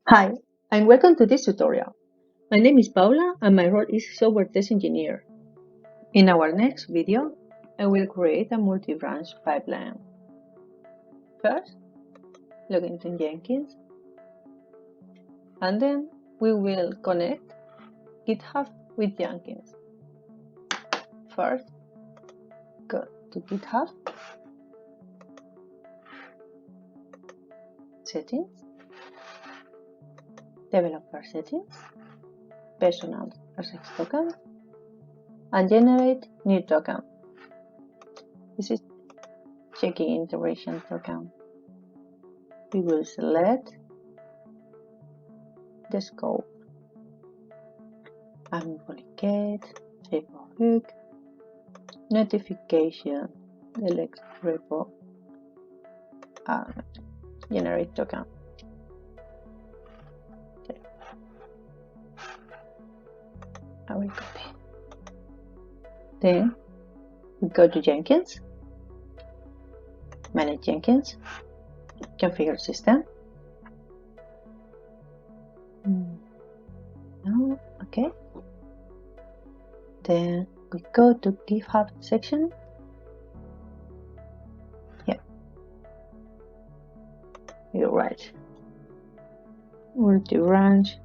Hi, and welcome to this tutorial. My name is Paula and my role is Software Test Engineer. In our next video, I will create a multi-branch pipeline. First, log into Jenkins, and then we will connect GitHub with Jenkins. First, go to GitHub, Settings, Developer Settings, Personal RSX token, and generate new token. This is checking integration token. We will select the scope and we will get repo hook, notification, select repo, and generate token. Okay. I will copy. Then we go to Jenkins, manage Jenkins, configure system. No, okay. Then we go to GitHub section. Yeah. You're right. Multi-branch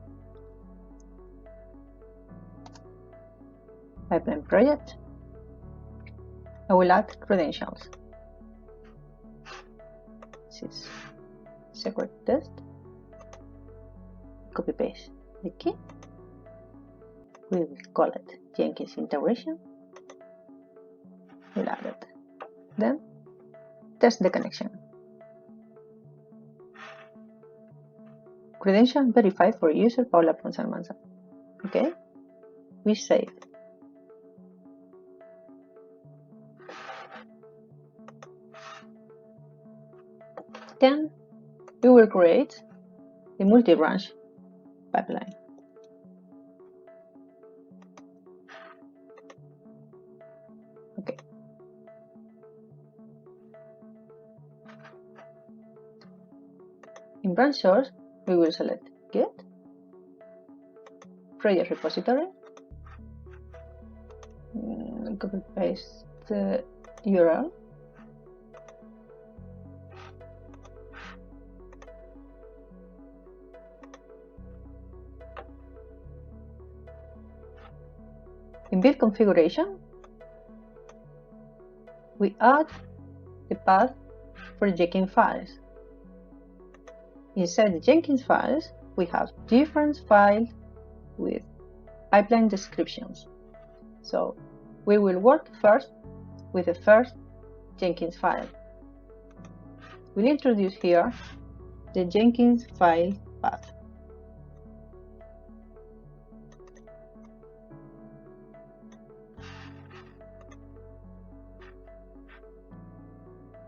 pipeline project. I will add credentials. This is secret test. Copy paste the key. We will call it Jenkins integration. We'll add it. Then test the connection. Credential verified for user Paula Ponce. Okay, we save. Then we will create a multi-branch pipeline. Okay. In branch source, we will select Get, project repository, copy paste the URL, in build configuration, we add the path for Jenkins files. Inside the Jenkins files, we have different files with pipeline descriptions. So we will work first with the first Jenkins file. We'll introduce here the Jenkins file path.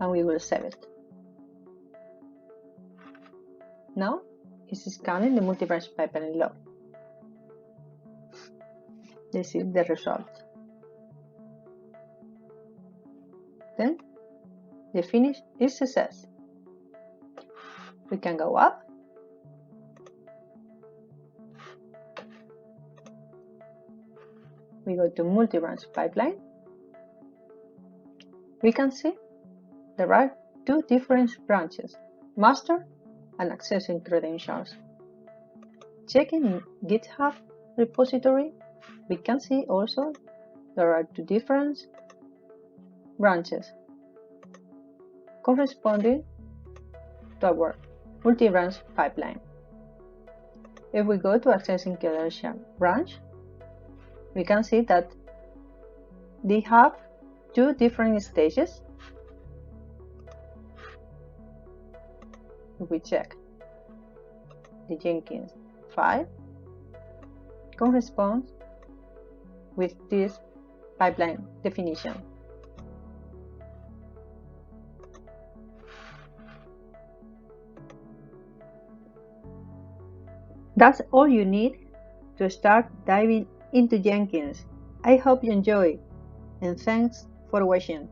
And we will save it. Now it's scanning the multi-branch pipeline log. This is the result. Then the finish is success. We can go up. We go to multi-branch pipeline. We can see there are two different branches, master and accessing credentials. Checking in GitHub repository, we can see also there are two different branches corresponding to our multi-branch pipeline. If we go to accessing credential branch, we can see that they have two different stages. If we check the Jenkins file corresponds with this pipeline definition. That's all you need to start diving into Jenkins. I hope you enjoy, and thanks for watching.